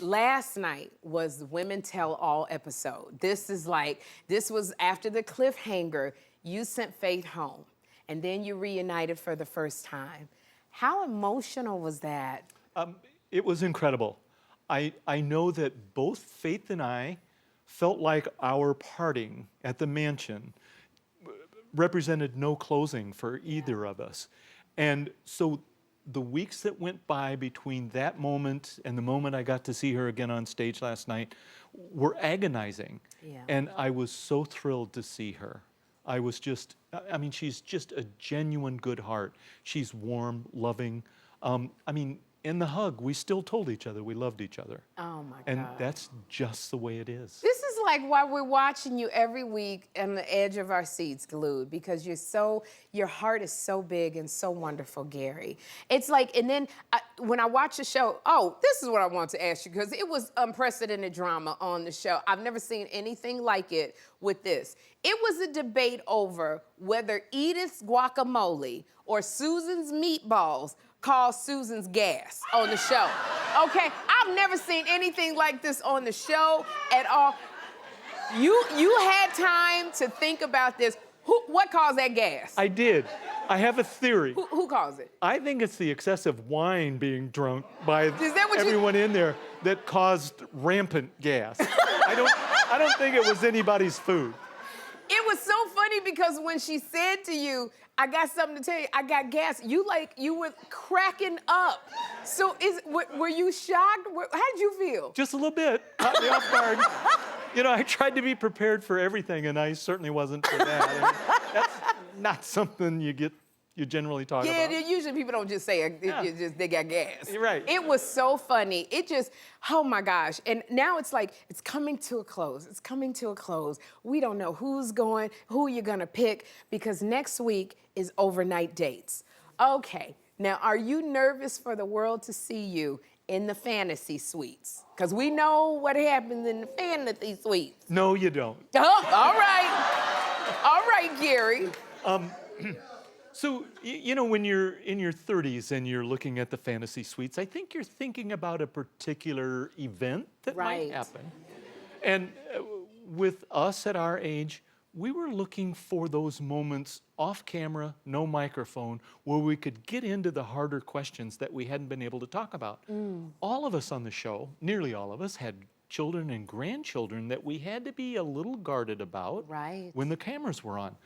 Last night was the Women Tell All episode. This was after the cliffhanger. You sent Faith home, and then you reunited for the first time. How emotional was that? It was incredible. I know that both Faith and I felt like our parting at the mansion represented no closing for either of us. And so the weeks that went by between that moment and the moment I got to see her again on stage last night were agonizing. Yeah. And I was so thrilled to see her. I mean, she's just a genuine good heart. She's warm, loving. In the hug, we still told each other we loved each other. Oh my God. And that's just the way it is. This is like why we're watching you every week on the edge of our seats glued, because your heart is so big and so wonderful, Gerry. It's like, and then when I watch the show, this is what I want to ask you, because it was unprecedented drama on the show. I've never seen anything like it with this. It was a debate over whether Edith's guacamole or Susan's meatballs called Susan's gas on the show. Okay, I've never seen anything like this on the show at all. You had time to think about this. What caused that gas? I did. I have a theory. Who caused it? I think it's the excessive wine being drunk by everyone in there that caused rampant gas. I don't think it was anybody's food. It was so funny because when she said to you, I got something to tell you, I got gas, you were cracking up. So were you shocked? How'd you feel? Just a little bit. Caught me off guard. You know, I tried to be prepared for everything, and I certainly wasn't for that. I mean, that's not something you generally talk about. Yeah, usually people don't just say they got gas. You're right. It was so funny. Oh my gosh. And now it's like, it's coming to a close. It's coming to a close. We don't know who you're gonna pick, because next week is overnight dates. Okay, now are you nervous for the world to see you in the fantasy suites? Because we know what happens in the fantasy suites. No, you don't. Oh, all right. All right, Gerry. So, you know, when you're in your 30s and you're looking at the fantasy suites, I think you're thinking about a particular event that might happen. And with us at our age, we were looking for those moments off camera, no microphone, where we could get into the harder questions that we hadn't been able to talk about. All of us on the show, nearly all of us, had children and grandchildren that we had to be a little guarded about when the cameras were on.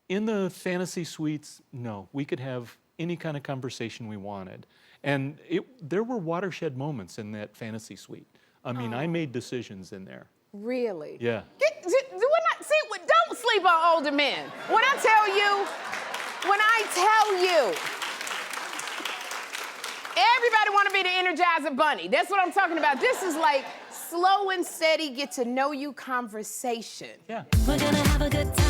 In the fantasy suites, no, we could have any kind of conversation we wanted. And there were watershed moments in that fantasy suite. I mean, I made decisions in there. Really? Yeah. Don't sleep on older men. When I tell you, everybody want to be the Energizer Bunny. That's what I'm talking about. This is like slow and steady, get to know you conversation. Yeah. We're gonna have a good time.